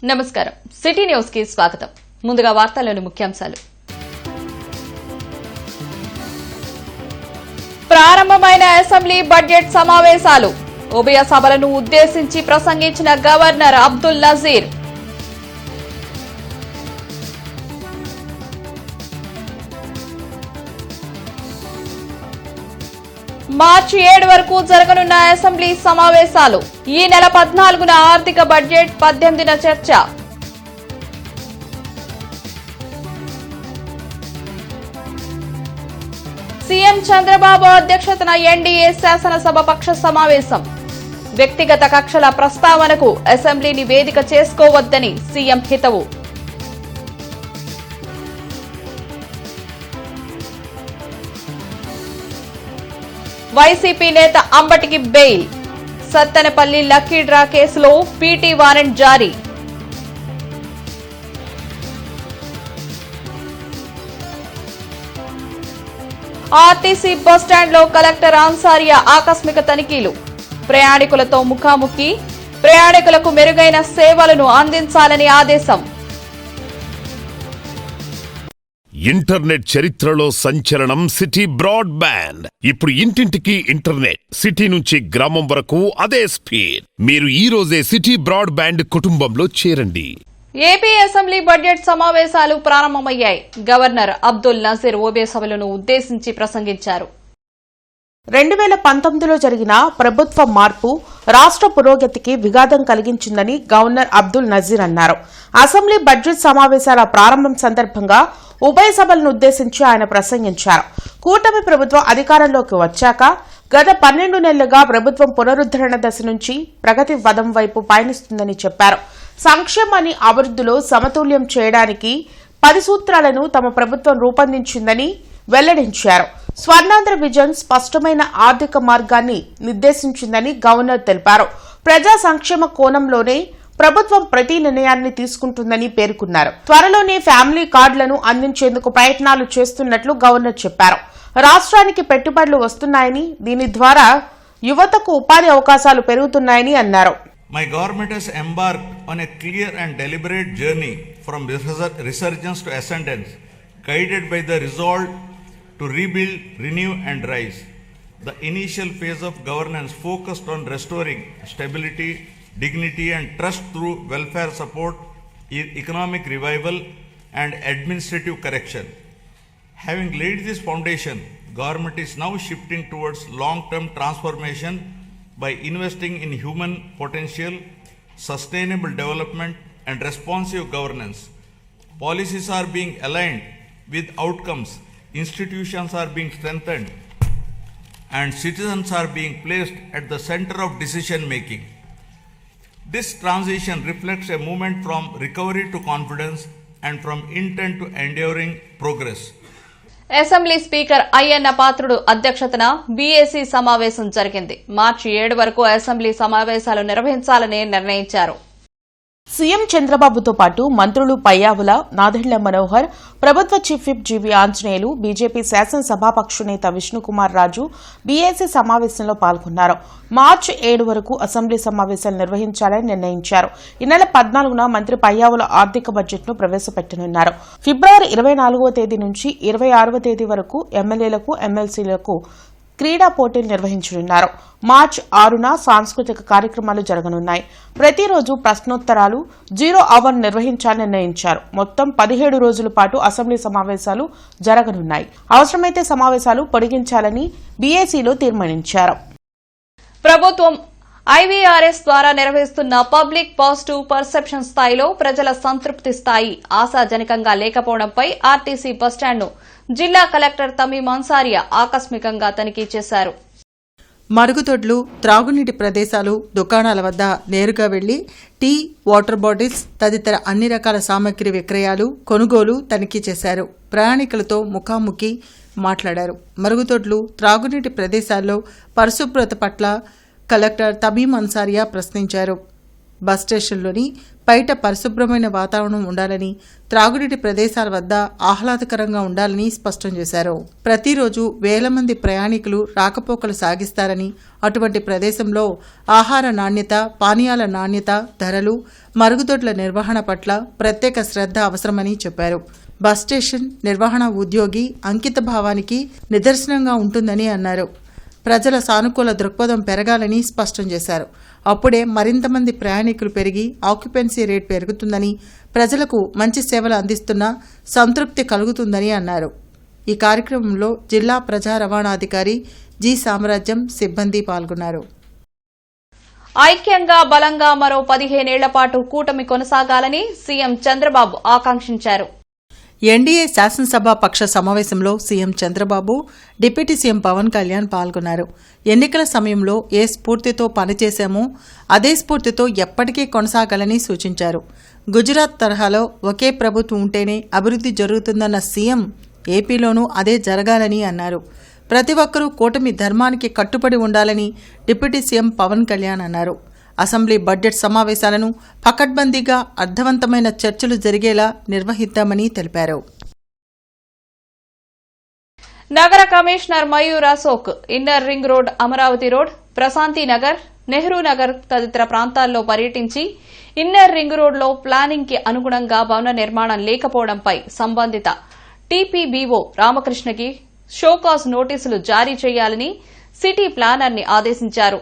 నమస్కారం. City news కి స్వాగతం. ముందుగా వార్తల్లోని ముఖ్యాంశాలు. ప్రారంభమైన అసెంబ్లీ బడ్జెట్ సమావేశాలు. ఉభయ సభలను ఉద్దేశించి ప్రసంగించిన గవర్నర్ అబ్దుల్ నజీర్. మార్చి 7 వరకు జరగనున్న అసెంబ్లీ సమావేశాలు. ఈ నెల 14న ఆర్థిక బడ్జెట్, 18న చర్చ. సీఎం చంద్రబాబు అధ్యక్షతన ఎన్డీఏ శాసనసభ పక్ష సమావేశం. వ్యక్తిగత కక్షల ప్రస్తావనకు అసెంబ్లీని వేదిక చేసుకోవద్దని సీఎం హితవు. వైసీపీ నేత అంబటికి బెయిల్. సత్తెనపల్లి లక్కీ డ్రా కేసులో పీటీ వారెంట్ జారీ. ఆర్టీసీ బస్టాండ్లో కలెక్టర్ అన్సారియా ఆకస్మిక తనిఖీలు. ప్రయాణికులతో ముఖాముఖి. ప్రయాణికులకు మెరుగైన సేవలను అందించాలని ఆదేశం. ఇంటర్నెట్ చరిత్రలో సంచలనం సిటీ బ్రాడ్బ్యాండ్. ఇప్పుడు ఇంటింటికి ఇంటర్నెట్. సిటీ నుంచి గ్రామం వరకు అదే స్పీడ్. మీరు ఈ రోజే సిటీ బ్రాడ్బ్యాండ్ కుటుంబంలో చేరండి. ఏపీ అసెంబ్లీ బడ్జెట్ సమావేశాలు ప్రారంభమయ్యాయి. గవర్నర్ అబ్దుల్ నజీర్ ఉభయ సభలను ఉద్దేశించి ప్రసంగించారు. 2019లో జరిగిన ప్రభుత్వ మార్పు రాష్ట్ర పురోగతికి విఘాతం కలిగించిందని గవర్నర్ అబ్దుల్ నజీర్ అన్నారు. అసెంబ్లీ బడ్జెట్ సమావేశాల ప్రారంభం సందర్భంగా ఉభయ సభలను ఉద్దేశించి ఆయన ప్రసంగించారు. కూటమి ప్రభుత్వం అధికారంలోకి వచ్చాక గత 12 నెలలుగా ప్రభుత్వం పునరుద్దరణ దశ నుంచి ప్రగతి పథం వైపు పయనిస్తుందని చెప్పారు. సంక్షేమాన్ని అభివృద్ధిలో సమతుల్యం చేయడానికి 10 సూత్రాలను తమ ప్రభుత్వం రూపొందించిందని వెల్లడించారు. స్వర్ణాంధ్ర విజన్ స్పష్టమైన ఆర్థిక మార్గాన్ని నిర్దేశించిందని గవర్నర్ తెలిపారు. ప్రజా సంక్షేమ కోణంలోనే ప్రభుత్వం ప్రతి నిర్ణయాన్ని తీసుకుంటుందని పేర్కొన్నారు. త్వరలోనే ఫ్యామిలీ కార్డులను అందించేందుకు ప్రయత్నాలు చేస్తున్నట్లు గవర్నర్ చెప్పారు. రాష్ట్రానికి పెట్టుబడులు వస్తున్నాయని, దీని ద్వారా యువతకు ఉపాధి అవకాశాలు పెరుగుతున్నాయని అన్నారు. My government has embarked on a clear and deliberate journey from resurgence to ascendance, guided by the resolve to rebuild, renew and rise. The initial phase of governance focused on restoring stability, dignity and trust through welfare support, economic revival and administrative correction. Having laid this foundation, government is now shifting towards long-term transformation by investing in human potential, sustainable development and responsive governance. Policies are being aligned with outcomes, institutions are being strengthened and citizens are being placed at the center of decision making. This transition reflects a movement from recovery to confidence and from intent to enduring progress. Assembly speaker Ayyanna Patrudu అధ్యక్షతన BAC సమావేశం జరిగింది. మార్చి 7 వరకు assembly సమావేశాలు నిర్వహించాలని నిర్ణయించారు. CM చంద్రబాబుతో పాటు మంత్రులు పయ్యావుల, నాదెండ్ల మనోహర్, ప్రభుత్వ chief whip GV Anjaneyulu, BJP శాసనసభాపక్ష నేత విష్ణుకుమార్ రాజు బీఏసీ సమావేశంలో పాల్గొన్నారు. మార్చి 7 వరకు అసెంబ్లీ సమావేశాలు నిర్వహించాలని నిర్ణయించారు. ఈ నెల 14న మంత్రి పయ్యావుల ఆర్థిక బడ్జెట్ను ప్రవేశపెట్టనున్నారు. ఫిబ్రవరి 24వ తేదీ నుంచి 26వ తేదీ వరకు ఎమ్మెల్యేలకు, ఎమ్మెల్సీలకు క్రీడా పోటీలు నిర్వహించనున్నారు. మార్చి 6న సాంస్కృతిక కార్యక్రమాలు జరగనున్నాయి. ప్రతిరోజు ప్రశ్నోత్తరాలు, 0 అవర్ నిర్వహించాలని నిర్ణయించారు. మొత్తం 17 రోజుల పాటు అసెంబ్లీ సమావేశాలు జరగనున్నాయి. అవసరమైతే సమావేశాలు పొడిగించాలని బీఏసీలో తీర్మానించారు. ప్రభుత్వం ఐవీఆర్ఎస్ ద్వారా నిర్వహిస్తున్న పబ్లిక్ పాజిటివ్ పర్సెప్షన్ స్థాయిలో ప్రజల సంతృప్తి స్థాయి ఆశాజనకంగా లేకపోవడంపై ఆర్టీసీ బస్టాండ్ను జిల్లా కలెక్టర్ తమీం అన్సారియా ఆకస్మికంగా తనిఖీ చేశారు. మరుగుదొడ్లు, త్రాగునీటి ప్రదేశాలు, దుకాణాల వద్ద నేరుగా వెళ్లి టీ, వాటర్ బాటిల్స్ తదితర అన్ని రకాల సామగ్రి విక్రయాలు, కొనుగోలు తనిఖీ చేశారు. ప్రయాణికులతో ముఖాముఖి మాట్లాడారు. మరుగుదొడ్లు, త్రాగునీటి ప్రదేశాల్లో పరిశుభ్రత పట్ల కలెక్టర్ తమీం అన్సారియా ప్రశ్నించారు. బస్ స్టేషన్లోని బయట పరిశుభ్రమైన వాతావరణం ఉండాలని, త్రాగునీటి ప్రదేశాల వద్ద ఆహ్లాదకరంగా ఉండాలని స్పష్టం చేశారు. ప్రతిరోజు వేల మంది ప్రయాణికులు రాకపోకలు సాగిస్తారని, అటువంటి ప్రదేశంలో ఆహార నాణ్యత, పానీయాల నాణ్యత, ధరలు, మరుగుదొడ్ల నిర్వహణ పట్ల ప్రత్యేక శ్రద్ధ అవసరమని చెప్పారు. బస్ స్టేషన్ నిర్వహణ ఉద్యోగి అంకిత భావానికి నిదర్శనంగా ఉంటుందని అన్నారు. ప్రజల సానుకూల దృక్పథం పెరగాలని స్పష్టం చేశారు. అప్పుడే మరింత మంది ప్రయాణికులు పెరిగి ఆక్యుపెన్సీ రేట్ పెరుగుతుందని, ప్రజలకు మంచి సేవలు అందిస్తున్న సంతృప్తి కలుగుతుందని అన్నారు. ఈ కార్యక్రమంలో జిల్లా ప్రజా రవాణాధికారి జి సామ్రాజ్యం సిబ్బంది పాల్గొన్నారు. ఐక్యంగా బలంగా మరో 15 ఏళ్ల పాటు కూటమి కొనసాగాలని సీఎం చంద్రబాబు ఆకాంక్షించారు. ఎన్డీఏ శాసనసభ పక్ష సమావేశంలో CM Chandrababu, deputy CM Pawan Kalyan పాల్గొన్నారు. ఎన్నికల సమయంలో ఏ స్ఫూర్తితో పనిచేశామో అదే స్ఫూర్తితో ఎప్పటికీ కొనసాగాలని సూచించారు. గుజరాత్ తరహాలో ఒకే ప్రభుత్వం ఉంటేనే అభివృద్ధి జరుగుతుందన్న సీఎం ఏపీలోనూ అదే జరగాలని అన్నారు. ప్రతి ఒక్కరూ కూటమి ధర్మానికి కట్టుబడి ఉండాలని డిప్యూటీ సీఎం పవన్ కళ్యాణ్ అన్నారు. అసెంబ్లీ బడ్జెట్ సమావేశాలను పకడ్బందీగా అర్థవంతమైన చర్చలు జరిగేలా నిర్వహిద్దామని తెలిపారు. నగర commissioner Mayur Ashok inner ring road, Amaravati road, Prashanti Nagar, Nehru Nagar తదితర ప్రాంతాల్లో పర్యటించి ఇన్నర్ రింగ్ రోడ్లో ప్లానింగ్ కి అనుగుణంగా భవన నిర్మాణం లేకపోవడంపై సంబంధిత టీపీబీఓ రామకృష్ణకి షోకాజ్ నోటీసులు జారీ చేయాలని సిటీ ప్లానర్ని ఆదేశించారు.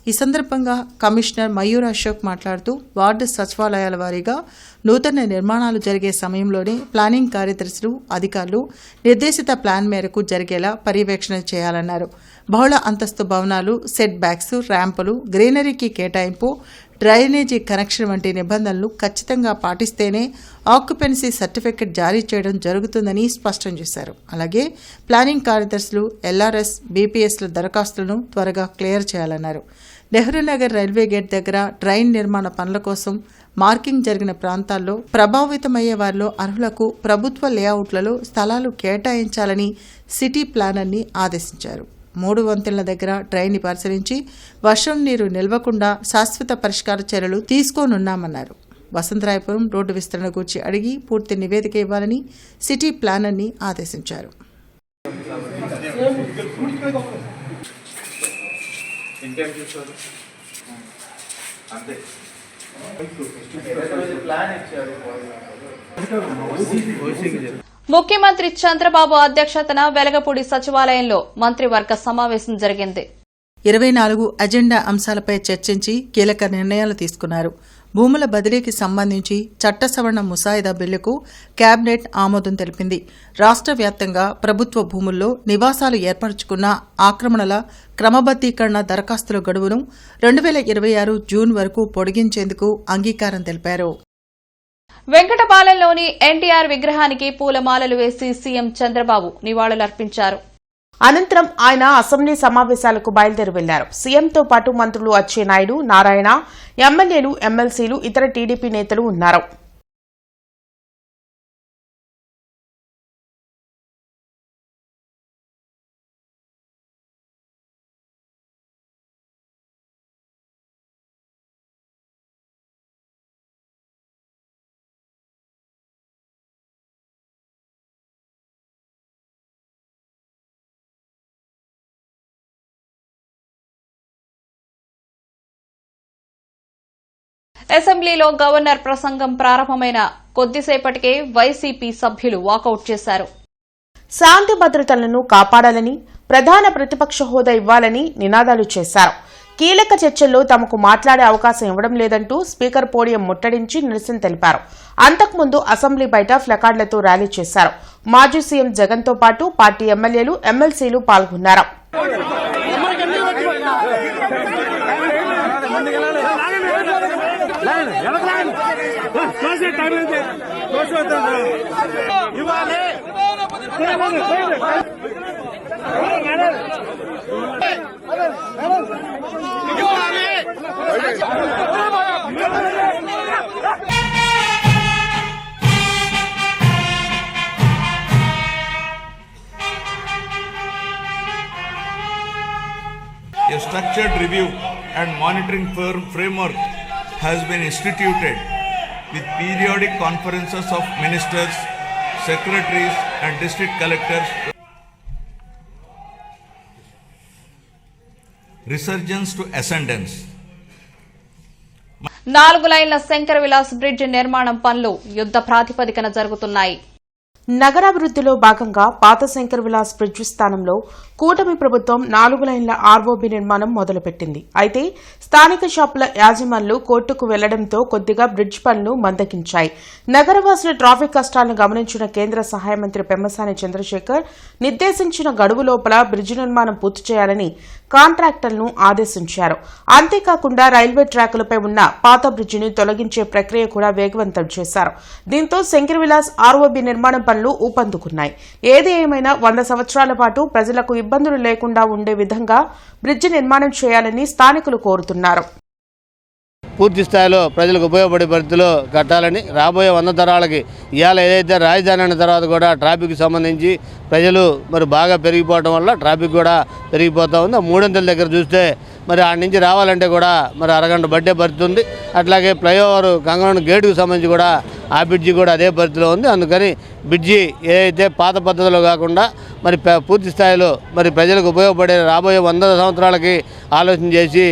ఈ సందర్భంగా కమిషనర్ మయూర్ అశోక్ మాట్లాడుతూ వార్డు సచివాలయాల వారీగా నూతన నిర్మాణాలు జరిగే సమయంలోనే ప్లానింగ్ కార్యదర్శులు, అధికారులు నిర్దేశిత ప్లాన్ మేరకు జరిగేలా పర్యవేక్షణ చేయాలన్నారు. బహుళ అంతస్తు భవనాలు, సెట్ బ్యాక్స్, ర్యాంపులు, గ్రీనరీకి కేటాయింపు, డ్రైనేజీ కనెక్షన్ వంటి నిబంధనలు ఖచ్చితంగా పాటిస్తేనే ఆక్యుపెన్సీ సర్టిఫికెట్ జారీ చేయడం జరుగుతుందని స్పష్టం చేశారు. అలాగే ప్లానింగ్ కార్యదర్శులు ఎల్ఆర్ఎస్, బీపీఎస్ల దరఖాస్తులను త్వరగా క్లియర్ చేయాలన్నారు. నెహ్రూనగర్ రైల్వే గేట్ దగ్గర డ్రైన్ నిర్మాణ పనుల కోసం మార్కింగ్ జరిగిన ప్రాంతాల్లో ప్రభావితమయ్యే వారిలో అర్హులకు ప్రభుత్వ లేఅవుట్లలో స్థలాలు కేటాయించాలని సిటీ ప్లానర్ని ఆదేశించారు. 3 వంతెనల దగ్గర డ్రైన్ని పరిశీలించి వర్షం నీరు నిల్వకుండా శాశ్వత పరిష్కార చర్యలు తీసుకోనున్నామన్నారు. వసంతరాయపురం రోడ్డు విస్తరణ గురించి అడిగి పూర్తి నివేదిక ఇవ్వాలని సిటీ ప్లానర్ని ఆదేశించారు. ముఖ్యమంత్రి చంద్రబాబు అధ్యక్షతన వెలగపూడి సచివాలయంలో మంత్రివర్గ సమావేశం జరిగింది. 24 అజెండా అంశాలపై చర్చించి కీలక నిర్ణయాలు తీసుకున్నారు. భూముల బదిలీకి సంబంధించి చట్ట సవరణ ముసాయిదా బిల్లుకు కేబినెట్ ఆమోదం తెలిపింది. రాష్ట్ర వ్యాప్తంగా ప్రభుత్వ భూముల్లో నివాసాలు ఏర్పరచుకున్న ఆక్రమణల క్రమబద్దీకరణ దరఖాస్తుల గడువును 2026 జూన్ వరకు పొడిగించేందుకు అంగీకారం తెలిపారు. వెంకటపాలెంలోని ఎన్టీఆర్ విగ్రహానికి పూలమాలలు వేసి సీఎం చంద్రబాబు నివాళులర్పించారు. అనంతరం ఆయన అసెంబ్లీ సమావేశాలకు బయలుదేరి వెళ్లారు. సీఎంతో పాటు మంత్రులు అచ్చెన్నాయుడు, నారాయణ, ఎమ్మెల్యేలు, ఎమ్మెల్సీలు, ఇతర టీడీపీ నేతలు ఉన్నారు. అసెంబ్లీలో గవర్నర్ ప్రసంగం ప్రారంభమైన కొద్దిసేపటికే వైసీపీ సభ్యులు వాకౌట్ చేశారు. శాంతి భద్రతలను కాపాడాలని, ప్రధాన ప్రతిపక్ష హోదా ఇవ్వాలని నినాదాలు చేశారు. కీలక చర్చల్లో తమకు మాట్లాడే అవకాశం ఇవ్వడం లేదంటూ స్పీకర్ పోడియం ముట్టడించి నిరసన తెలిపారు. అంతకుముందు అసెంబ్లీ బయట ప్లకార్డులతో ర్యాలీ చేశారు. మాజీ సీఎం జగన్తో పాటు పార్టీ ఎమ్మెల్యేలు, ఎమ్మెల్సీలు పాల్గొన్నారు. A structured review and monitoring framework has been instituted with periodic conferences of ministers, secretaries and district collectors. Resurgence to ascendance. 4 లైన్ల శంకర విలాస్ బ్రిడ్జ్ నిర్మాణం పనులు యుద్ధ ప్రాతిపదికన జరుగుతున్నాయి. నగరాభివృద్దిలో భాగంగా పాత శంకర్ విలాస్ బ్రిడ్జ్ స్థానంలో కూటమి ప్రభుత్వం 4 లైన్ల ఆర్ఓబీ నిర్మాణం మొదలుపెట్టింది. అయితే స్థానిక షాపుల యాజమాన్లు కోర్టుకు వెళ్లడంతో కొద్దిగా బ్రిడ్జ్ పనులు మందగించాయి. నగరవాసుల ట్రాఫిక్ కష్టాలను గమనించిన కేంద్ర సహాయ మంత్రి పెమ్మసాని చంద్రశేఖర్ నిర్దేశించిన గడువు లోపల బ్రిడ్జ్ నిర్మాణం పూర్తి చేయాలని కాంట్రాక్టర్లను ఆదేశించారు. అంతేకాకుండా రైల్వే ట్రాకులపై ఉన్న పాత బ్రిడ్జిని తొలగించే ప్రక్రియ కూడా వేగవంతం చేశారు. దీంతో శంకర్ విలాస్ ఆర్ఓబీ నిర్మాణం పనులు ఊపందుకున్నాయి. ఏది ఏమైనా 100 సంవత్సరాల పాటు ప్రజలకు ఇబ్బందులు లేకుండా ఉండే విధంగా బ్రిడ్జి నిర్మాణం చేయాలని స్థానికులు కోరుతున్నారు. పూర్తి స్థాయిలో ప్రజలకు ఉపయోగపడే పరిస్థితిలో కట్టాలని, రాబోయే 100 తరాలకి ఇవాళ ఏదైతే రాజధాని అయిన తర్వాత కూడా ట్రాఫిక్ సంబంధించి ప్రజలు మరి బాగా పెరిగిపోవడం వల్ల ట్రాఫిక్ కూడా పెరిగిపోతూ ఉంది. 300 దగ్గర చూస్తే మరి ఆడ నుంచి రావాలంటే కూడా మరి అరగంట బట్టే పడుతుంది. అట్లాగే ఫ్లైఓవర్ గంగవరం గేటుకు సంబంధించి కూడా ఆ బ్రిడ్జి కూడా అదే పరిధిలో ఉంది. అందుకని బ్రిడ్జి ఏదైతే పాత పద్ధతిలో కాకుండా మరి పూర్తి స్థాయిలో మరి ప్రజలకు ఉపయోగపడే రాబోయే 100 సంవత్సరాలకి ఆలోచన చేసి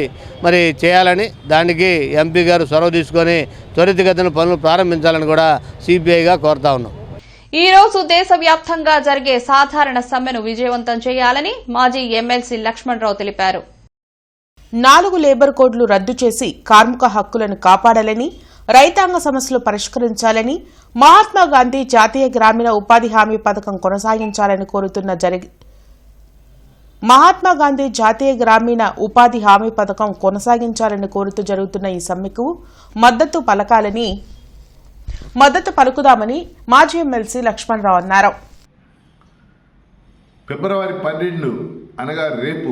మరి చేయాలని, దానికి ఎంపీ గారు చొరవ తీసుకొని త్వరితగతిన పనులు ప్రారంభించాలని కూడా సిపిఐగా కోరుతా ఉన్నాం. ఈ రోజు దేశవ్యాప్తంగా జరిగే సాధారణ సమ్మెను విజయవంతం చేయాలని మాజీ ఎమ్మెల్సీ లక్ష్మణరావు తెలిపారు. 4 లేబర్ కోడ్లు రద్దు చేసి కార్మిక హక్కులను కాపాడాలని, రైతాంగ సమస్యలు పరిష్కరించాలని, మహాత్మాగాంధీ జాతీయ గ్రామీణ ఉపాధి హామీ పథకం కొనసాగించాలని కోరుతున్న మహాత్మాగాంధీ జాతీయ గ్రామీణ ఉపాధి హామీ పథకం కొనసాగించాలని కోరుతూ జరుగుతున్న ఈ సమ్మెకు మద్దతు పలుకుదామని మాజీ ఎమ్మెల్సీ లక్ష్మణరావు అన్నారు. ఫిబ్రవరి 12 అనగా రేపు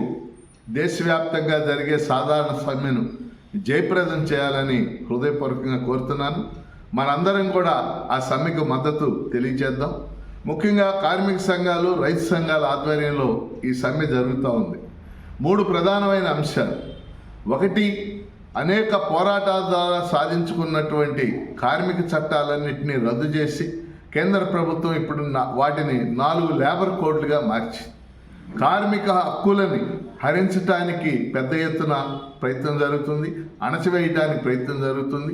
దేశవ్యాప్తంగా జరిగే సాధారణ సమ్మెను జయప్రదం చేయాలని హృదయపూర్వకంగా కోరుతున్నాను. మనందరం కూడా ఆ సమ్మెకు మద్దతు తెలియజేద్దాం. ముఖ్యంగా కార్మిక సంఘాలు, రైతు సంఘాల ఆధ్వర్యంలో ఈ సమ్మె జరుగుతూ ఉంది. 3 ప్రధానమైన అంశాలు. 1, అనేక పోరాటాల ద్వారా సాధించుకున్నటువంటి కార్మిక చట్టాలన్నింటినీ రద్దు చేసి కేంద్ర ప్రభుత్వం ఇప్పుడు వాటిని 4 లేబర్ కోడ్లుగా మార్చి కార్మిక హక్కులని హరించడానికి పెద్ద ఎత్తున ప్రయత్నం జరుగుతుంది, అణచివేయడానికి ప్రయత్నం జరుగుతుంది.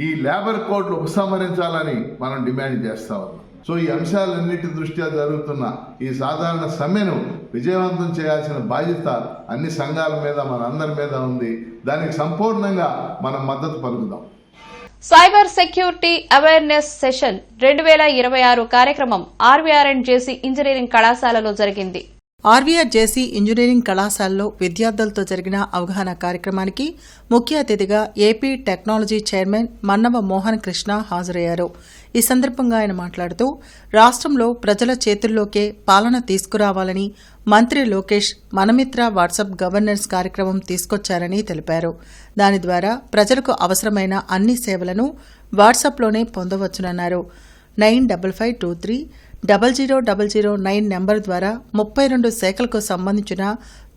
ఈ లేబర్ కోడ్లు ఉపసంహరించాలని మనం డిమాండ్ చేస్తా ఉన్నాం. సో ఈ అంశాలన్నిటి దృష్ట్యా జరుగుతున్న ఈ సాధారణ సమ్మెను విజయవంతం చేయాల్సిన బాధ్యత అన్ని సంఘాల మీద, మనందరి మీద ఉంది. దానికి సంపూర్ణంగా మనం మద్దతు పలుకుదాం. సైబర్ సెక్యూరిటీ అవేర్నెస్ సెషన్ 2026 కార్యక్రమం ఆర్వీఆర్ఎండ్ జేసీ ఇంజనీరింగ్ కళాశాలలో జరిగింది. ఆర్వీఆర్ జేసీ ఇంజనీరింగ్ కళాశాలలో విద్యార్థులతో జరిగిన అవగాహన కార్యక్రమానికి ముఖ్య అతిథిగా AP technology chairman Mannava Mohan Krishna హాజరయ్యారు. ఈ సందర్భంగా ఆయన మాట్లాడుతూ రాష్ట్రంలో ప్రజల చేతుల్లోకే పాలన తీసుకురావాలని మంత్రి లోకేష్ మనమిత్ర వాట్సాప్ గవర్నెన్స్ కార్యక్రమం తీసుకొచ్చారని తెలిపారు. దాని ద్వారా ప్రజలకు అవసరమైన అన్ని సేవలను వాట్సాప్లోనే పొందవచ్చునన్నారు. 9553000009 నెంబర్ ద్వారా 32 శాఖలకు సంబంధించిన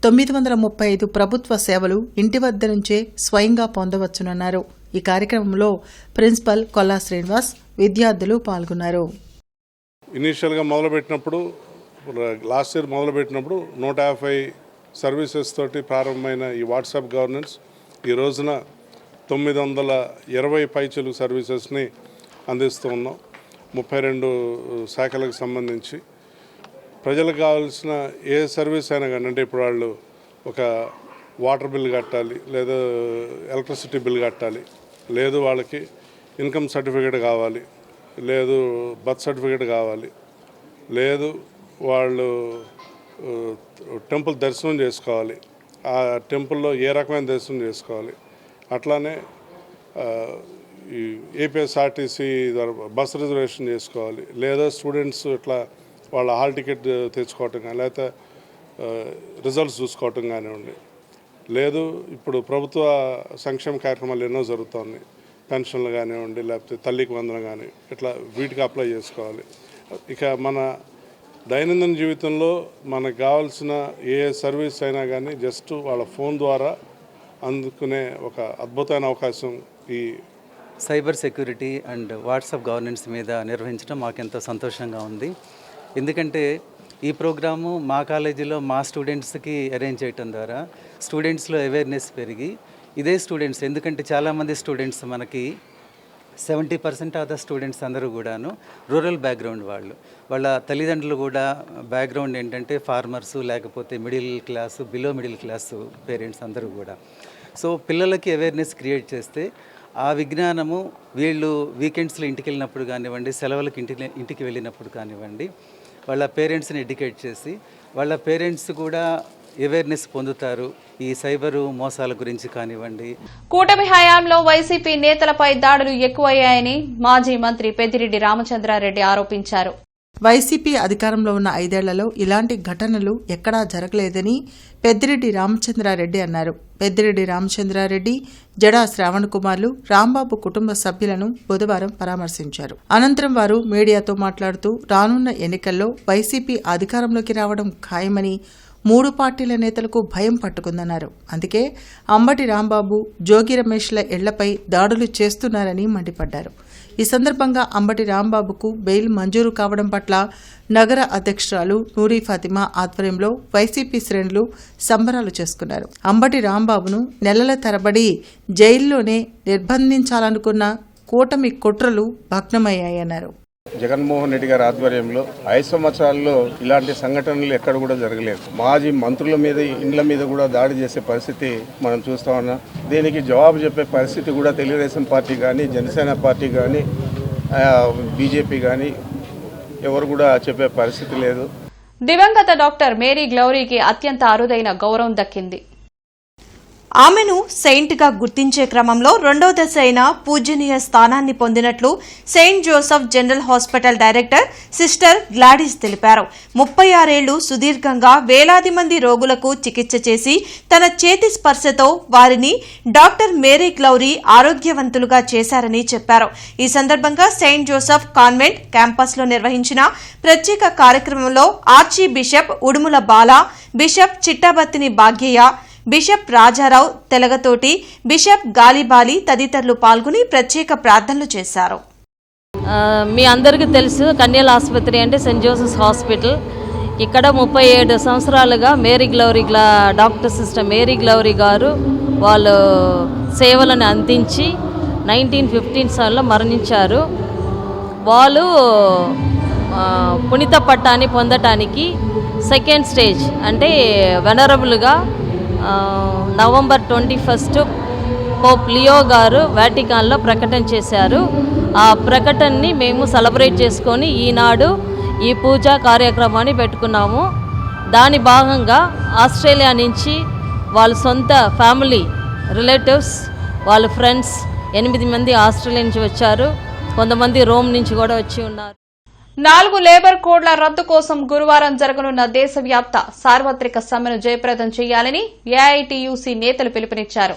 935 ప్రభుత్వ సేవలు ఇంటి వద్ద నుంచే స్వయంగా పొందవచ్చునన్నారు. ఈ కార్యక్రమంలో ప్రిన్సిపల్ కొల్లా శ్రీనివాస్, విద్యార్థులు పాల్గొన్నారు. ఇనీషియల్గా మొదలుపెట్టినప్పుడు లాస్ట్ ఇయర్ మొదలుపెట్టినప్పుడు 150 సర్వీసెస్ తోటి ప్రారంభమైన ఈ వాట్సాప్ గవర్నెన్స్ ఈ రోజున 920 పైచలు సర్వీసెస్ని అందిస్తూ ఉన్నాం. 32 శాఖలకు సంబంధించి ప్రజలకు కావాల్సిన ఏ సర్వీస్ అయినా కానీ, అంటే ఇప్పుడు వాళ్ళు ఒక వాటర్ బిల్ కట్టాలి, లేదా ఎలక్ట్రిసిటీ బిల్ కట్టాలి, లేదు వాళ్ళకి ఇన్కమ్ సర్టిఫికేట్ కావాలి, లేదు బర్త్ సర్టిఫికేట్ కావాలి, లేదు వాళ్ళు టెంపుల్ దర్శనం చేసుకోవాలి, ఆ టెంపుల్లో ఏ రకమైన దర్శనం చేసుకోవాలి, అట్లానే ఈ ఏపీఎస్ఆర్టీసీ ద్వారా బస్ రిజర్వేషన్ చేసుకోవాలి, లేదా స్టూడెంట్స్ ఇట్లా వాళ్ళ హాల్ టికెట్ తెచ్చుకోవటం కానీ, లేకపోతే రిజల్ట్స్ చూసుకోవటం కానివ్వండి, లేదు ఇప్పుడు ప్రభుత్వ సంక్షేమ కార్యక్రమాలు ఎన్నో జరుగుతుంది, పెన్షన్లు కానివ్వండి, లేకపోతే తల్లికి వందనం కానీ, ఇట్లా వీటికి అప్లై చేసుకోవాలి. ఇక మన దైనందిన జీవితంలో మనకు కావాల్సిన ఏ సర్వీస్ అయినా కానీ జస్ట్ వాళ్ళ ఫోన్ ద్వారా అందుకునే ఒక అద్భుతమైన అవకాశం ఈ cyber security and WhatsApp governance మీద నిర్వహించడం మాకెంతో సంతోషంగా ఉంది. ఎందుకంటే ఈ ప్రోగ్రాము మా కాలేజీలో మా స్టూడెంట్స్కి అరేంజ్ చేయటం ద్వారా స్టూడెంట్స్లో అవేర్నెస్ పెరిగి ఇదే స్టూడెంట్స్, ఎందుకంటే చాలామంది స్టూడెంట్స్ మనకి 70% ఆఫ్ ద స్టూడెంట్స్ అందరూ కూడాను రూరల్ బ్యాక్గ్రౌండ్ వాళ్ళ తల్లిదండ్రులు కూడా బ్యాక్గ్రౌండ్ ఏంటంటే ఫార్మర్సు, లేకపోతే middle class, below middle class parents అందరూ కూడా. సో పిల్లలకి అవేర్నెస్ క్రియేట్ చేస్తే ఆ విజ్ఞానము వీళ్ళు వీకెండ్స్లో ఇంటికి వెళ్ళినప్పుడు కానివ్వండి, సెలవులకు ఇంటికి వెళ్ళినప్పుడు కానివ్వండి, వాళ్ళ పేరెంట్స్ని ఎడ్యుకేట్ చేసి వాళ్ళ పేరెంట్స్ కూడా అవేర్నెస్ పొందుతారు ఈ సైబరు మోసాల గురించి కానివ్వండి. కూటమి హయాంలో వైసీపీ నేతలపై దాడులు ఎక్కువయ్యాయని మాజీ మంత్రి పెద్దిరెడ్డి రామచంద్రారెడ్డి ఆరోపించారు. వైసీపీ అధికారంలో ఉన్న 5 ఏళ్లలో ఇలాంటి ఘటనలు ఎక్కడా జరగలేదని పెద్దిరెడ్డి రామచంద్రారెడ్డి అన్నారు. పెద్దిరెడ్డి రామచంద్రారెడ్డి, జడా శ్రావణ్ కుమార్లు రాంబాబు కుటుంబ సభ్యులను బుధవారం పరామర్శించారు. అనంతరం వారు మీడియాతో మాట్లాడుతూ రానున్న ఎన్నికల్లో వైసీపీ అధికారంలోకి రావడం ఖాయమని, 3 పార్టీల నేతలకు భయం పట్టుకుందన్నారు. అందుకే అంబటి రాంబాబు, జోగి రమేష్ల ఇళ్లపై దాడులు చేస్తున్నారని మండిపడ్డారు. ఈ సందర్భంగా అంబటి రాంబాబుకు బెయిల్ మంజూరు కావడం పట్ల నగర అధ్యక్షురాలు నూరి ఫాతిమా ఆధ్వర్యంలో వైసీపీ శ్రేణులు సంబరాలు చేసుకున్నారు. అంబటి రాంబాబును నెలల తరబడి జైల్లోనే నిర్బంధించాలనుకున్న కూటమి కుట్రలు భగ్నమయ్యాయన్నారు. జగన్మోహన్ రెడ్డి గారి ఆధ్వర్యంలో 5 సంవత్సరాల్లో ఇలాంటి సంఘటనలు ఎక్కడ కూడా జరగలేదు. మాజీ మంత్రుల మీద, ఇండ్ల మీద కూడా దాడి చేసే పరిస్థితి మనం చూస్తా ఉన్నాం. దీనికి జవాబు చెప్పే పరిస్థితి కూడా తెలుగుదేశం పార్టీ కానీ, జనసేన పార్టీ కానీ, బీజేపీ కానీ ఎవరు కూడా చెప్పే పరిస్థితి లేదు. దివంగత డాక్టర్ మేరీ గ్లౌరీకి అత్యంత అరుదైన గౌరవం దక్కింది. ఆమెను సెయింట్గా గుర్తించే క్రమంలో 2వ దశ అయిన పూజనీయ స్థానాన్ని పొందినట్లు Saint Joseph general hospital director sister Gladys తెలిపారు. 36 ఏళ్లు సుదీర్ఘంగా వేలాది మంది రోగులకు చికిత్స చేసి తన చేతి స్పర్శతో వారిని డాక్టర్ మేరీ గ్లౌరీ ఆరోగ్యవంతులుగా చేశారని చెప్పారు. ఈ సందర్భంగా సెయింట్ జోసెఫ్ కాన్వెంట్ క్యాంపస్లో నిర్వహించిన ప్రత్యేక కార్యక్రమంలో archbishop Udumula Bala, bishop Chittabattini Bhagyaiah, bishop Rajarao Telagatoti, bishop Galibali తదితరులు పాల్గొని ప్రత్యేక ప్రార్థనలు చేశారు. మీ అందరికీ తెలుసు, కన్యల ఆసుపత్రి అంటే సెయింట్ జోసెఫ్ హాస్పిటల్. ఇక్కడ 37 సంవత్సరాలుగా మేరీ గ్లౌరీ డాక్టర్ సిస్టర్ మేరీ గ్లౌరీ గారు వాళ్ళు సేవలను అందించి 1915 సార్లో మరణించారు. వాళ్ళు పునీత పట్టాన్ని పొందటానికి 2nd స్టేజ్ అంటే వెనరబుల్గా నవంబర్ 21 పోప్ లియో గారు వాటికాన్లో ప్రకటన చేశారు. ఆ ప్రకటనని మేము సెలబ్రేట్ చేసుకొని ఈనాడు ఈ పూజా కార్యక్రమాన్ని పెట్టుకున్నాము. దాని భాగంగా ఆస్ట్రేలియా నుంచి వాళ్ళ సొంత ఫ్యామిలీ రిలేటివ్స్, వాళ్ళ ఫ్రెండ్స్ 8 మంది ఆస్ట్రేలియా నుంచి వచ్చారు. కొంతమంది రోమ్ నుంచి కూడా వచ్చి ఉన్నారు. 4 లేబర్ కోడ్ల రద్దు కోసం గురువారం జరగనున్న దేశవ్యాప్త సార్వత్రిక సమ్మెను జయప్రదం చేయాలని ఏఐటీయూసీ నేతలు పిలుపునిచ్చారు.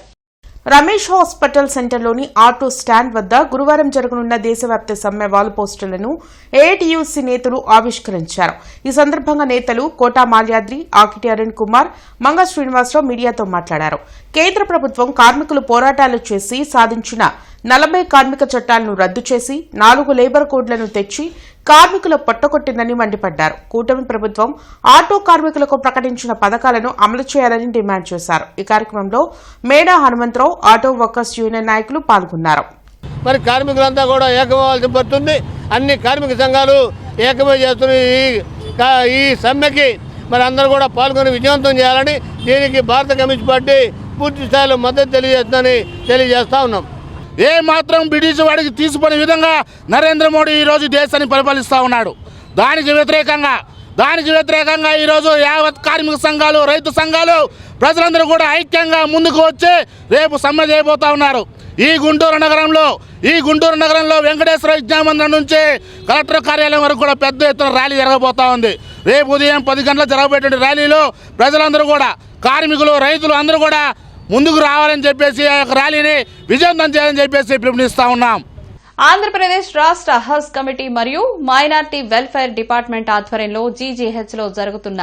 రమేష్ హాస్పిటల్ సెంటర్లోని ఆటో స్టాండ్ వద్ద గురువారం జరగనున్న దేశవ్యాప్త సమ్మె వాల్ పోస్టులను ఏఐటీయూసీ నేతలు ఆవిష్కరించారు. ఈ సందర్భంగా నేతలు కోటా మాల్యాద్రి, ఆకిటి అరుణ్ కుమార్, మంగ శ్రీనివాసరావు మీడియాతో మాట్లాడారు. కేంద్ర ప్రభుత్వం కార్మికులు పోరాటాలు చేసి సాధించిన 40 కార్మిక చట్టాలను రద్దు చేసి 4 లేబర్ కోడ్లను తెచ్చి కార్మికుల పొట్టకొట్టిందని మండిపడ్డారు. కూటమి ప్రభుత్వం ఆటో కార్మికులకు ప్రకటించిన పథకాలను అమలు చేయాలని డిమాండ్ చేశారు. ఈ కార్యక్రమంలో మేడా హనుమంతరావు, ఆటో వర్కర్స్ యూనియన్ నాయకులు పాల్గొన్నారు. మరి కార్మికులంతా కూడా ఏకమవ్వాల్సి పడుతుంది. అన్ని కార్మిక సంఘాలు ఏకమై చేస్తున్న ఈ సమ్మెకి మరి అందరూ కూడా పాల్గొని విజయవంతం చేయాలని, దీనికి భారత కమ్యూనిస్ట్ పార్టీ పూర్తి స్థాయిలో మద్దతు తెలియజేస్తుందని తెలియజేస్తా ఉన్నాం. ఏ మాత్రం బ్రిటిష్ వాడికి తీసుకునే విధంగా నరేంద్ర మోడీ ఈరోజు దేశాన్ని పరిపాలిస్తూ ఉన్నాడు. దానికి వ్యతిరేకంగా ఈరోజు యావత్ కార్మిక సంఘాలు, రైతు సంఘాలు, ప్రజలందరూ కూడా ఐక్యంగా ముందుకు వచ్చి రేపు సమ్మె చేయబోతా ఉన్నారు. ఈ గుంటూరు నగరంలో వెంకటేశ్వర విద్యామందిరం నుంచి కలెక్టర్ కార్యాలయం వరకు కూడా పెద్ద ఎత్తున ర్యాలీ జరగబోతా ఉంది. రేపు ఉదయం 10 గంటలకు జరగబోయే ర్యాలీలో ప్రజలందరూ కూడా, కార్మికులు, రైతులు అందరూ కూడా ముందుకు రావాలని చెప్పేసి ఆ యొక్క ర్యాలీని విజయవంతం చేయాలని చెప్పేసి పిలుపునిస్తా ఉన్నాం. ఆంధ్రప్రదేశ్ రాష్ట్ర హజ్ కమిటీ మరియు మైనార్టీ వెల్ఫేర్ డిపార్ట్మెంట్ ఆధ్వర్యంలో జీజీహెచ్లో జరుగుతున్న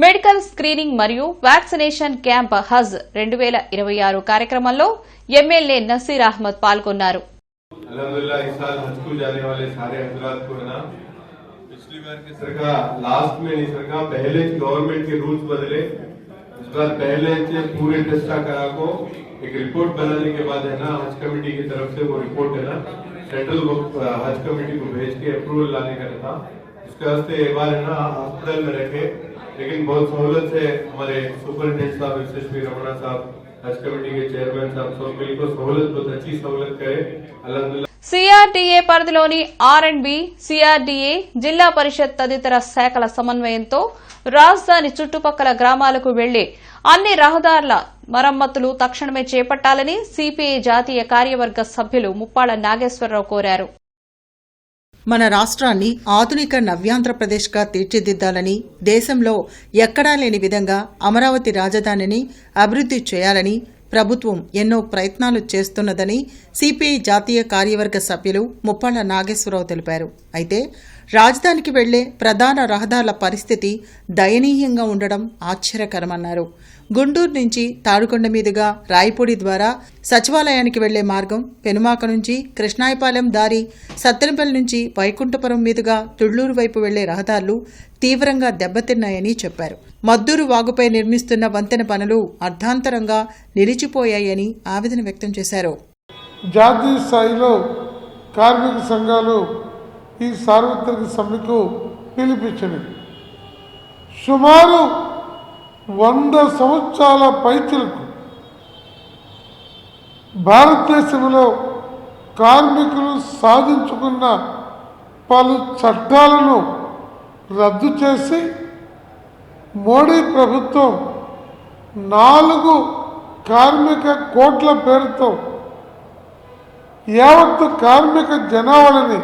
మెడికల్ స్క్రీనింగ్ మరియు వ్యాక్సినేషన్ క్యాంప్ హజ్ 2026 కార్యక్రమంలో ఎమ్మెల్యే నసీర్ అహ్మద్ పాల్గొన్నారు. अल्हम्दुलिल्लाह इस साल हज को जाने वाले सारे हजरात को है ना, पिछली बार की सरकार लास्ट में नहीं सरकार पहले गवर्नमेंट के रूल्स बदले, इस बार पहले से पूरे टेस्टा करा को एक रिपोर्ट बनाने के बाद है ना हज कमेटी की तरफ से वो रिपोर्ट है ना सेंट्रल हज कमेटी को भेज के अप्रूवल लाने का था। इसके वास्ते एक बार है ना हॉस्पिटल में रखे, लेकिन बहुत सहूलत से हमारे सुपरिटेंडेंट साहब एसएसपी रमणा साहब हज कमेटी के चेयरमैन साहब सब मिलकर सहूलत बहुत अच्छी सहूलत करे अल्हम्दुलिल्लाह। సిఆర్డీఏ పరిధిలోని ఆర్ఎండ్బి, సిఆర్డీఏ, జిల్లా పరిషత్ తదితర శాఖల సమన్వయంతో రాజధాని చుట్టుపక్కల గ్రామాలకు వెళ్లే అన్ని రహదారుల మరమ్మతులు తక్షణమే చేపట్టాలని సిపిఐ జాతీయ కార్యవర్గ సభ్యులు ముప్పాళ్ల నాగేశ్వరరావు కోరారు. మన రాష్ట్రాన్ని ఆధునిక నవ్యాంధ్రప్రదేశ్గా తీర్చిదిద్దాలని, దేశంలో ఎక్కడా లేని విధంగా అమరావతి రాజధానిని అభివృద్ధి చేయాలని ప్రభుత్వం ఎన్నో ప్రయత్నాలు చేస్తున్నదని సిపిఐ జాతీయ కార్యవర్గ సభ్యులు ముప్పాళ్ల నాగేశ్వరరావు తెలిపారు. అయితే రాజధానికి వెళ్లే ప్రధాన రహదారుల పరిస్థితి దయనీయంగా ఉండడం ఆశ్చర్యకరమన్నారు. గుంటూరు నుంచి తాడుకొండ మీదుగా రాయపూడి ద్వారా సచివాలయానికి వెళ్లే మార్గం, పెనుమాక నుంచి కృష్ణాయపాలెం దారి, సత్తెనపల్లి నుంచి వైకుంఠపురం మీదుగా తుళ్లూరు వైపు వెళ్లే రహదారులు తీవ్రంగా దెబ్బతిన్నాయని చెప్పారు. మద్దూరు వాగుపై నిర్మిస్తున్న వంతెన పనులు అర్ధాంతరంగా నిలిచిపోయాయని ఆవేదన వ్యక్తం చేశారు. జాతీయ స్థాయిలో కార్మిక సంఘాలు ఈ సార్వత్రిక సమ్మెకు పిలిపించినవి. సుమారు 100 సంవత్సరాల పైచిలకు భారతదేశంలో కార్మికులు సాధించుకున్న పలు చట్టాలను రద్దు చేసి మోడీ ప్రభుత్వం 4 కార్మిక కోట్ల పేరుతో యావత్తు కార్మిక జనాభాని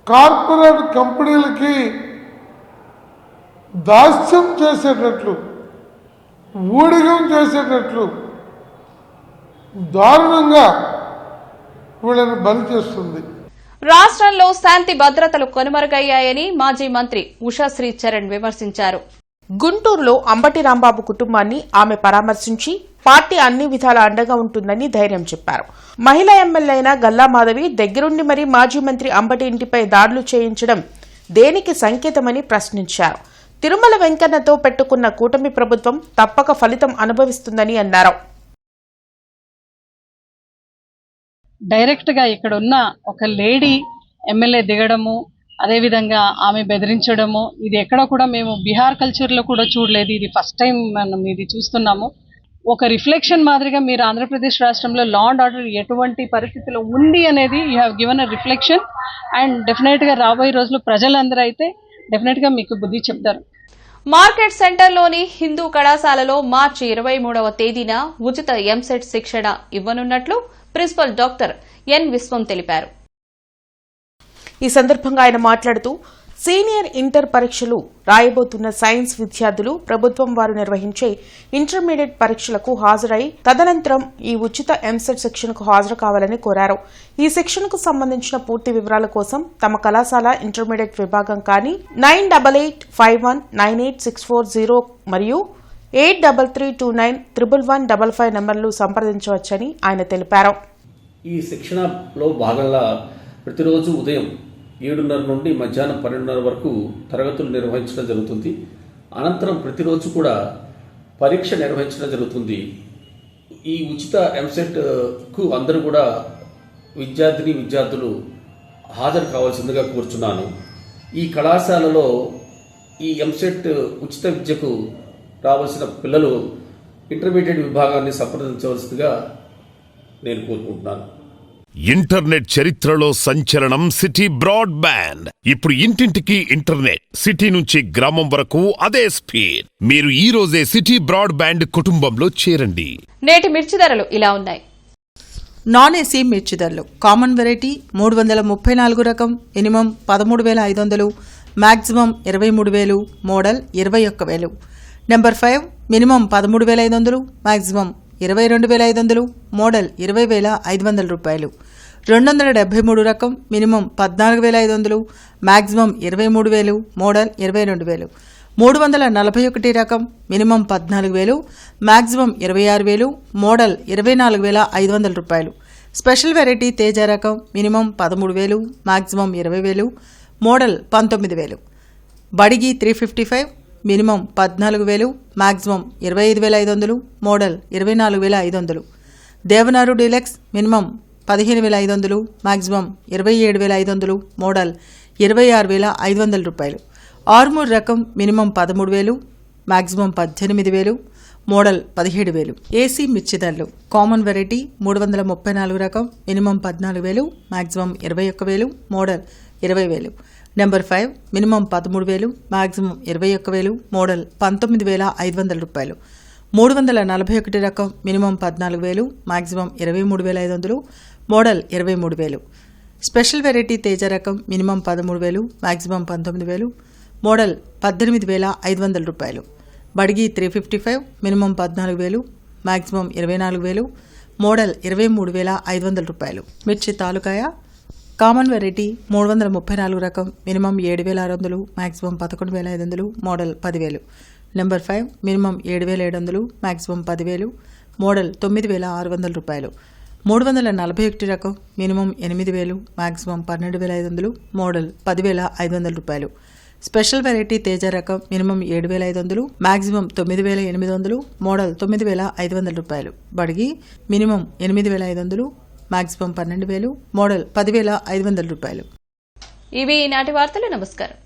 కార్పొరేట్ కంపెనీలకి దాస్యం చేసేటట్లు, ఊడిగం చేసేటట్లు దారుణంగా వీళ్ళని బలి చేస్తుంది. రాష్ట్రంలో శాంతి భద్రతలు కొనుమరుగయ్యాయని మాజీ మంత్రి ఉషాశ్రీ చరణ్ విమర్శించారు. గుంటూరులో అంబటి రాంబాబు కుటుంబాన్ని ఆమె పరామర్శించి పార్టీ అన్ని విధాల అండగా ఉంటుందని ధైర్యం చెప్పారు. మహిళా ఎమ్మెల్యే అయిన గల్లా మాధవి దగ్గరుండి మరీ మాజీ మంత్రి అంబటి ఇంటిపై దాడులు చేయించడం దేనికి సంకేతమని ప్రశ్నించారు. తిరుమల వెంకన్నతో పెట్టుకున్న కూటమి ప్రభుత్వం తప్పక ఫలితం అనుభవిస్తుందని అన్నారు. డైరెక్ట్ గా ఇక్కడ ఉన్న ఒక లేడీ ఎమ్మెల్యే దిగడము, అదేవిధంగా ఆమె బెదిరించడము, ఇది ఎక్కడ కూడా మేము బీహార్ కల్చర్లో కూడా చూడలేదు. ఇది ఫస్ట్ టైం మనం ఇది చూస్తున్నాము. ఒక రిఫ్లెక్షన్ మాదిరిగా మీరు ఆంధ్రప్రదేశ్ రాష్ట్రంలో లా అండ్ ఆర్డర్ ఎటువంటి పరిస్థితిలో ఉంది అనేది you have given a reflection. And డెఫినెట్గా రాబోయే రోజుల్లో ప్రజలందరూ అయితే డెఫినెట్గా మీకు బుద్ధి చెప్తారు. మార్కెట్ సెంటర్లోని హిందూ కళాశాలలో మార్చి 23వ తేదీన ఉచిత ఎంసెట్ శిక్షణ ఇవ్వనున్నట్లు ప్రిన్సిపల్ డాక్టర్ ఎన్ విశ్వం తెలిపారు. ఈ సందర్భంగా ఆయన మాట్లాడుతూ సీనియర్ ఇంటర్ పరీక్షలు రాయబోతున్న సైన్స్ విద్యార్థులు ప్రభుత్వం వారు నిర్వహించే ఇంటర్మీడియట్ పరీక్షలకు హాజరై తదనంతరం ఈ ఉచిత ఎంసెట్ శిక్షణకు హాజరు కావాలని కోరారు. ఈ శిక్షణకు సంబంధించిన పూర్తి వివరాల కోసం తమ కళాశాల ఇంటర్మీడియట్ విభాగం కానీ 9881988640 మరియు 8332911155 నంబర్లు సంప్రదించవచ్చని ఆయన తెలిపారు. ఈ శిక్షణలో భాగంగా ప్రతిరోజు ఉదయం 7:30 నుండి మధ్యాహ్నం 12:30 వరకు తరగతులు నిర్వహించడం జరుగుతుంది. అనంతరం ప్రతిరోజు కూడా పరీక్ష నిర్వహించడం జరుగుతుంది. ఈ ఉచిత ఎంసెట్కు అందరూ కూడా విద్యార్థులు హాజరు కావాల్సిందిగా కోరుచున్నాను. ఈ కళాశాలలో ఈ ఎంసెట్ ఉచిత విద్యకు రావాల్సిన పిల్లలు ఇంటర్మీడియట్ విభాగాన్ని సంప్రదించవలసిందిగా నేను కోరుకుంటున్నాను. ఇంటర్నెట్ చరిత్రలో సంచలనం సిటీ బ్రాడ్బ్యాండ్. ఇప్పుడు ఇంటింటికి ఇంటర్నెట్, సిటీ నుంచి గ్రామం వరకు అదే స్పీడ్. మీరు ఈ రోజే సిటీ బ్రాడ్బ్యాండ్ కుటుంబంలో చేరండి. నేటి మిర్చి ధరలు ఇలా ఉన్నాయి. నాన్ ఏసీ మిర్చి ధరలు కామన్ వెరైటీ 334 రకం minimum 13,500, maximum 23,000, model 21,000. Number 5 minimum 13,500, maximum 22,500, model 20,500 రూపాయలు. 273 రకం మినిమం 14,500, మ్యాక్సిమం 23,000, మోడల్ 22,000. 341 రకం మినిమం 14,000, మ్యాక్సిమం 26,000, మోడల్ 24,500 రూపాయలు. స్పెషల్ వెరైటీ తేజ రకం minimum 13,000, maximum 20,000, model 19,000. Byadgi 355 minimum 14,000, maximum 25,500, model 24,500. Devanur deluxe minimum 15,500, maximum 27,500, model 26,500 రూపాయలు. ఆర్మూర్ రకం మినిమం 13,000, మ్యాక్సిమం 18,000, మోడల్ 17,000. ఏసీ మిర్చిదళ్ళు common variety 334 రకం minimum 14,000, maximum 21,000, model 20,000. Number 5 minimum 13,000, maximum 21,000, model 19,500 రూపాయలు. 341 రకం minimum 14,000, maximum 23,500, model 23,000. Special variety Teja రకం minimum 13,000, maximum 19,000, model 18,500 రూపాయలు. బడిగి 355 minimum 14,000, maximum 24,000, model 23,500 రూపాయలు. మిర్చి తాలూకాయ కామన్ వెరైటీ 334 రకం minimum 7,600, maximum 11,500, model 10,000. Number 5 minimum 7,700, maximum 10,000, model 9,600 రూపాయలు. 341 రకం మినిమం 8,000, మ్యాక్సిమం 12,500, మోడల్ 10,500 రూపాయలు. స్పెషల్ వెరైటీ తేజ రకం మినిమం 7,500, మ్యాక్సిమం 9,800, మోడల్ 9,500 రూపాయలు. బడిగి మినిమం 8,500, మ్యాక్సిమం 12,000, మోడల్ 10,500 రూపాయలు. ఇవి ఈనాటి వార్తలు. నమస్కారం.